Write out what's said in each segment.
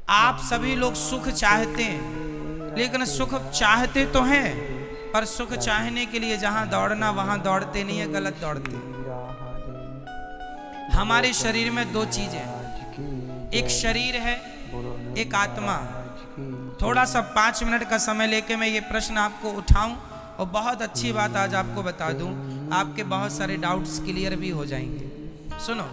आप सभी लोग सुख चाहते हैं, लेकिन सुख चाहते तो हैं, पर सुख चाहने के लिए जहां दौड़ना वहां दौड़ते नहीं है, गलत दौड़ते हैं। हमारे शरीर में दो चीजें हैं, एक शरीर है, एक आत्मा। थोड़ा सा 5 मिनट का समय लेके मैं ये प्रश्न आपको उठाऊं और बहुत अच्छी बात आज आपको बता दूं, आपके बहुत सारे डाउट्स क्लियर भी हो जाएंगे। सुनो,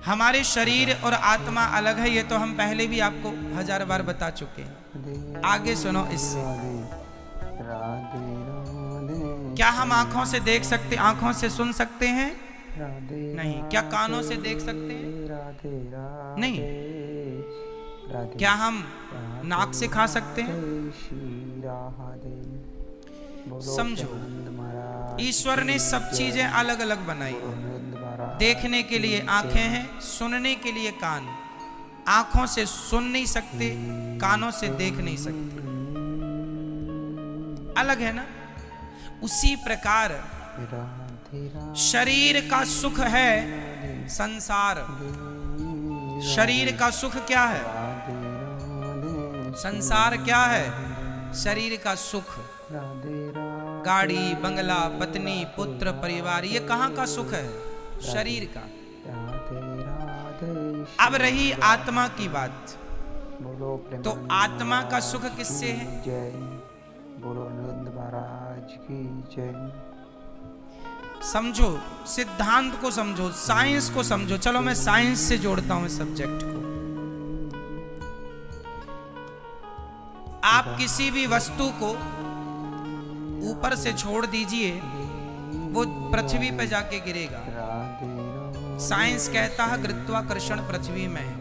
हमारे शरीर और आत्मा अलग है, ये तो हम पहले भी आपको 1000 बार बता चुके हैं। आगे सुनो इससे। क्या हम आंखों से देख सकते, आंखों से सुन सकते हैं? नहीं। क्या कानों से देख सकते हैं? नहीं। क्या हम नाक से खा सकते हैं? समझो, ईश्वर ने सब चीजें अलग अलग बनाई। देखने के लिए आंखें हैं, सुनने के लिए कान। आंखों से सुन नहीं सकते, कानों से देख नहीं सकते, अलग है ना। उसी प्रकार शरीर का सुख है संसार। शरीर का सुख क्या है? संसार क्या है? शरीर का सुख। गाड़ी, बंगला, पत्नी, पुत्र, परिवार, ये कहाँ का सुख है? शरीर का। अब रही आत्मा की बात, तो आत्मा का सुख किससे है? समझो, सिद्धांत को समझो, साइंस को समझो। चलो मैं साइंस से जोड़ता हूं इस सब्जेक्ट को। आप किसी भी वस्तु को ऊपर से छोड़ दीजिए, वो पृथ्वी पे जाके गिरेगा। साइंस कहता है गुरुत्वाकर्षण पृथ्वी में है।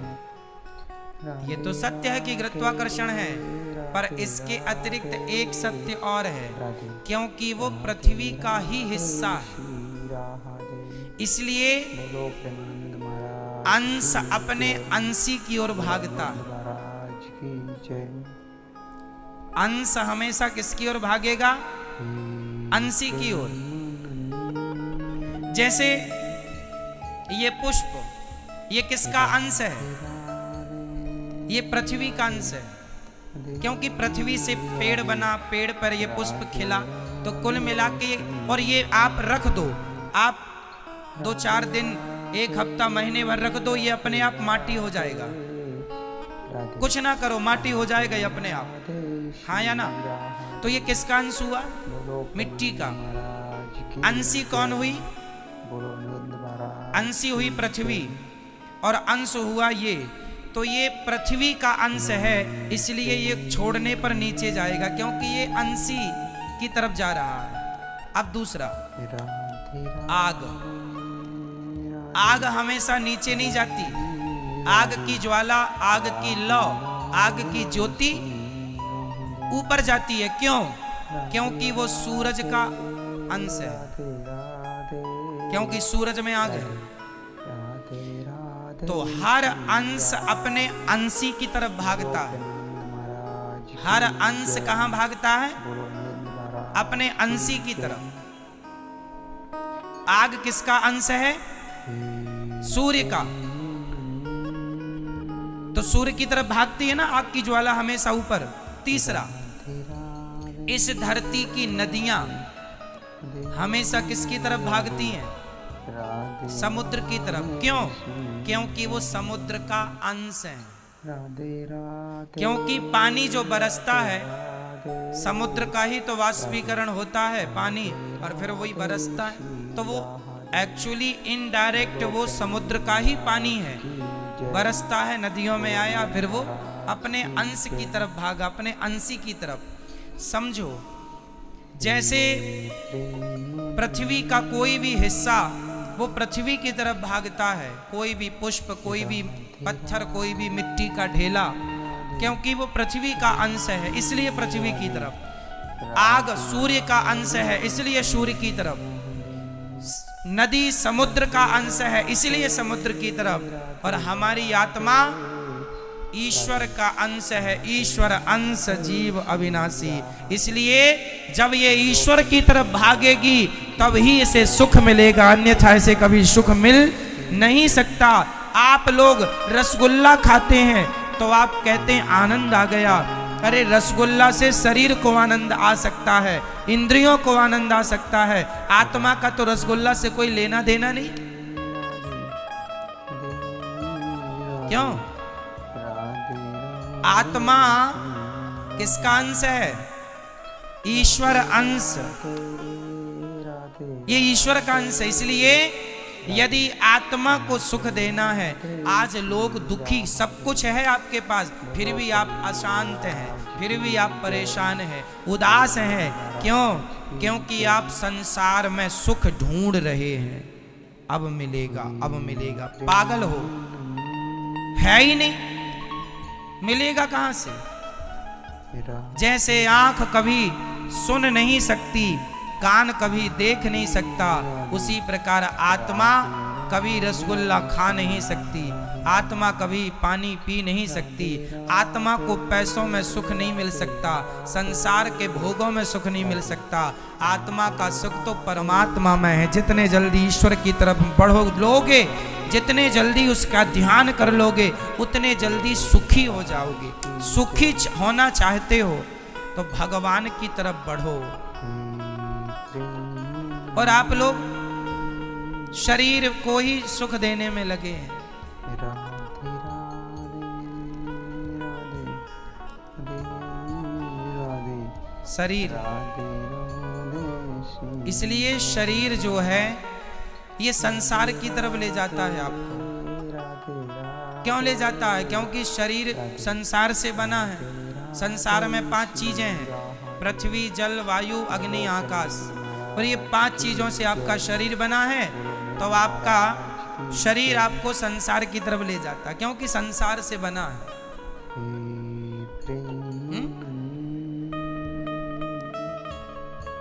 ये तो सत्य है कि गुरुत्वाकर्षण है, पर इसके अतिरिक्त एक सत्य और है, क्योंकि वो पृथ्वी का ही हिस्सा है। इसलिए अंश अपने अंशी की ओर भागता है। अंश हमेशा किसकी ओर भागेगा? अंशी की ओर। जैसे ये पुष्प, ये किसका अंश है? ये पृथ्वी का अंश है, क्योंकि पृथ्वी से पेड़ बना, पेड़ पर ये पुष्प खिला। तो कुल मिला के, और ये आप रख दो, आप 2-4 दिन, 1 हफ्ता, महीने भर रख दो, ये अपने आप माटी हो जाएगा। कुछ ना करो, माटी हो जाएगा ये अपने आप, हाँ या ना? तो ये किसका अंश हुआ? मिट्टी का। अंशी कौन हुई? अंशी हुई पृथ्वी, और अंश हुआ ये। तो ये पृथ्वी का अंश है, इसलिए ये छोड़ने पर नीचे जाएगा, क्योंकि ये अंशी की तरफ जा रहा है। अब दूसरा, आग। आग हमेशा नीचे नहीं जाती। आग की ज्वाला, आग की लौ, आग की ज्योति ऊपर जाती है। क्यों? क्योंकि वो सूरज का अंश है, क्योंकि सूरज में आग है। तो हर अंश अपने अंशी की तरफ भागता है। हर अंश कहां भागता है? अपने अंशी की तरफ। आग किसका अंश है? सूर्य का। तो सूर्य की तरफ भागती है ना आग की ज्वाला, हमेशा ऊपर। तीसरा, इस धरती की नदियां हमेशा किसकी तरफ भागती हैं? समुद्र की तरफ। क्यों? क्योंकि वो समुद्र का अंश है। क्योंकि पानी जो बरसता है, समुद्र का ही तो वाष्पीकरण होता है पानी, और फिर वही बरसता है। तो वो एक्चुअली इनडायरेक्ट वो समुद्र का ही पानी है, बरसता है, नदियों में आया, फिर वो अपने अंश की तरफ भागा, अपने अंशी की तरफ। समझो, जैसे पृथ्वी का कोई भी हिस्सा वो पृथ्वी की तरफ भागता है। कोई भी पुष्प, कोई भी पत्थर, कोई भी मिट्टी का ढेला, क्योंकि वो पृथ्वी का अंश है, इसलिए पृथ्वी की तरफ। आग सूर्य का अंश है, इसलिए सूर्य की तरफ। नदी समुद्र का अंश है, इसलिए समुद्र की तरफ। और हमारी आत्मा ईश्वर का अंश है। ईश्वर अंश जीव अविनाशी। इसलिए जब ये ईश्वर की तरफ भागेगी तब ही इसे सुख मिलेगा, अन्यथा इसे कभी सुख मिल नहीं सकता। आप लोग रसगुल्ला खाते हैं, तो आप कहते हैं आनंद आ गया। अरे रसगुल्ला से शरीर को आनंद आ सकता है, इंद्रियों को आनंद आ सकता है, आत्मा का तो रसगुल्ला से कोई लेना देना नहीं। क्यों? आत्मा किसका अंश है? ईश्वर अंश। ये ईश्वर का अंश है। इसलिए यदि आत्मा को सुख देना है, आज लोग दुखी, सब कुछ है आपके पास, फिर भी आप अशांत हैं, फिर भी आप परेशान हैं, उदास हैं। क्यों? क्योंकि आप संसार में सुख ढूंढ रहे हैं। अब मिलेगा, अब मिलेगा। पागल हो, है ही नहीं, मिलेगा कहां से? जैसे आंख कभी सुन नहीं सकती, कान कभी देख नहीं सकता, उसी प्रकार आत्मा कभी रसगुल्ला खा नहीं सकती, आत्मा कभी पानी पी नहीं सकती, आत्मा को पैसों में सुख नहीं मिल सकता, संसार के भोगों में सुख नहीं मिल सकता। आत्मा का सुख तो परमात्मा में है। जितने जल्दी ईश्वर की तरफ बढ़ो लोगे, जितने जल्दी उसका ध्यान कर लोगे, उतने जल्दी सुखी हो जाओगे। सुखी होना चाहते हो तो भगवान की तरफ बढ़ो। और आप लोग शरीर को ही सुख देने में लगे हैं। शरीर, इसलिए शरीर जो है ये संसार की तरफ ले जाता है आपको। क्यों ले जाता है? क्योंकि शरीर संसार से बना है। संसार में 5 चीजें हैं, पृथ्वी, जल, वायु, अग्नि, आकाश, और ये 5 चीजों से आपका शरीर बना है। तो आपका शरीर आपको संसार की तरफ ले जाता है, क्योंकि संसार से बना है।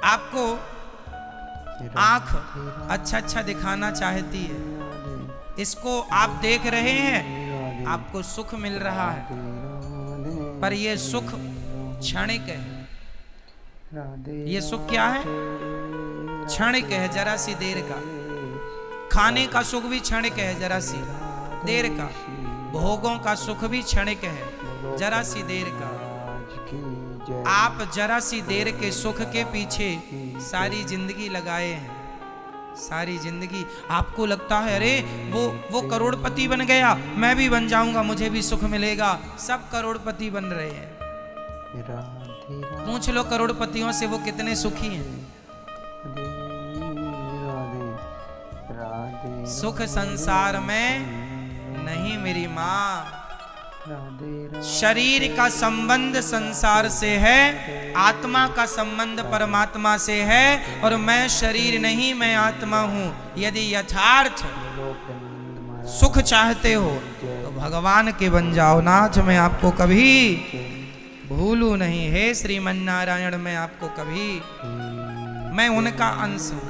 आपको आंख अच्छा अच्छा दिखाना चाहती है, इसको आप देख रहे हैं, आपको सुख मिल रहा है, पर ये सुख क्षणिक है। ये सुख क्या है? क्षणिक है, जरा सी देर का। खाने का सुख भी क्षणिक है, जरा सी देर का। भोगों का सुख भी क्षणिक है, जरा सी देर का। आप जरा सी देर के सुख के पीछे सारी जिंदगी लगाए हैं। सारी जिंदगी आपको लगता है अरे वो करोड़पति बन गया, मैं भी बन जाऊंगा, मुझे भी सुख मिलेगा। सब करोड़पति बन रहे हैं। पूछ लो करोड़पतियों से वो कितने सुखी हैं। सुख संसार में नहीं मेरी माँ। शरीर का संबंध संसार से है, आत्मा का संबंध परमात्मा से है। और मैं शरीर नहीं, मैं आत्मा हूँ। यदि यथार्थ सुख चाहते हो तो भगवान के बन जाओ। नाथ मैं आपको कभी भूलू नहीं, हे श्रीमन्नारायण मैं आपको कभी, मैं उनका अंश हूं।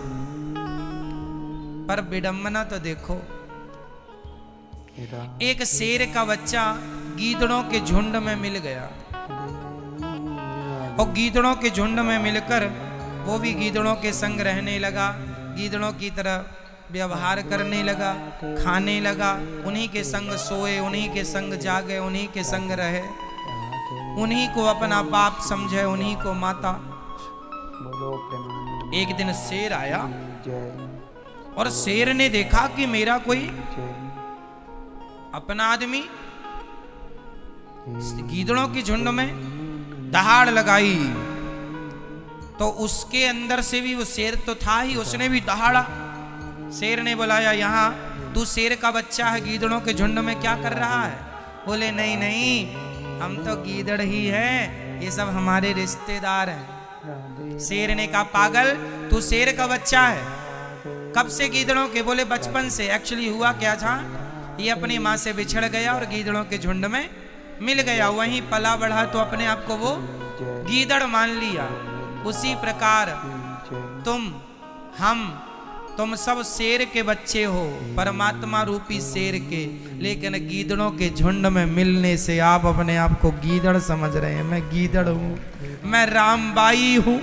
पर विडंबना तो देखो, एक शेर का बच्चा गीदड़ों के झुंड में मिल गया, और गीदड़ों के झुंड में मिलकर वो भी गीदड़ों के संग रहने लगा, गीदड़ों की तरह व्यवहार करने लगा, खाने लगा, उन्हीं के संग सोए, उन्हीं के संग जागे, उन्हीं के संग रहे, उन्हीं को अपना बाप समझे, उन्हीं को माता। एक दिन शेर आया और शेर ने देखा कि मेरा कोई अपना आदमी गीदड़ों की झुंड में दहाड़ लगाई, तो उसके अंदर से भी वो शेर तो था ही, उसने भी दहाड़ा। शेर ने बुलाया, यहाँ तू शेर का बच्चा है, गीदड़ों के झुंड में क्या कर रहा है? बोले नहीं नहीं, हम तो गीदड़ ही हैं, ये सब हमारे रिश्तेदार हैं। शेर ने कहा पागल, तू शेर का बच्चा है, कब से गीदड़ों के? बोले बचपन से। एक्चुअली हुआ क्या था, ये अपनी माँ से बिछड़ गया और गीदड़ों के झुंड में मिल गया, वहीं पला बढ़ा तो अपने आप को वो गीदड़ मान लिया। उसी प्रकार तुम सब शेर के बच्चे हो, परमात्मा रूपी शेर के, लेकिन गीदड़ों के झुंड में मिलने से आप अपने आप को गीदड़ समझ रहे हैं। मैं गीदड़ हूँ, मैं रामबाई हूँ।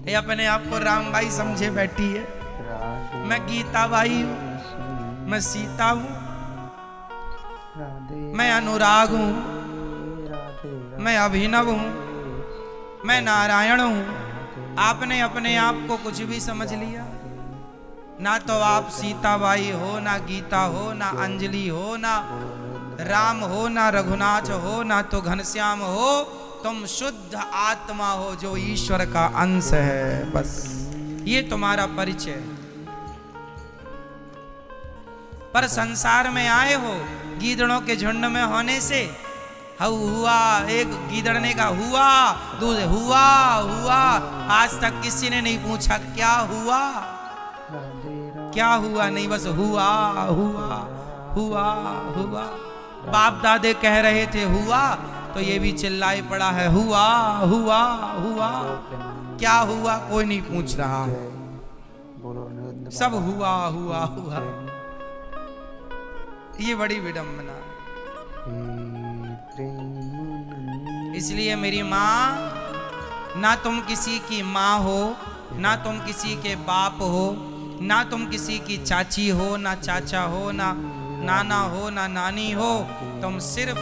ये अपने आप को रामबाई समझे बैठी है। मैं गीताबाई हूँ, मैं सीता हूँ। मैं अनुराग हूँ, मैं अभिनव हूँ, मैं नारायण हूँ। आपने अपने आप को कुछ भी समझ लिया। ना तो आप सीताबाई हो, ना गीता हो, ना अंजलि हो, ना राम हो, ना रघुनाथ हो, ना तो घनश्याम हो। तुम शुद्ध आत्मा हो जो ईश्वर का अंश है। बस ये तुम्हारा परिचय है। पर संसार में आए हो गीदड़ों के झुंड में होने से। हुआ, एक गीदड़ ने कहा हुआ, दूसरे हुआ हुआ। आज तक किसी ने नहीं पूछा क्या हुआ, क्या हुआ, नहीं बस हुआ हुआ हुआ हुआ। बाप दादे कह रहे थे हुआ, तो ये भी चिल्लाए पड़ा है हुआ हुआ हुआ। क्या हुआ कोई नहीं पूछ रहा है, सब हुआ हुआ हुआ। ये बड़ी विडंबना। इसलिए मेरी माँ, ना तुम किसी की माँ हो, ना तुम किसी के बाप हो, ना तुम किसी की चाची हो, ना चाचा हो, ना नाना हो, ना नानी हो। तुम सिर्फ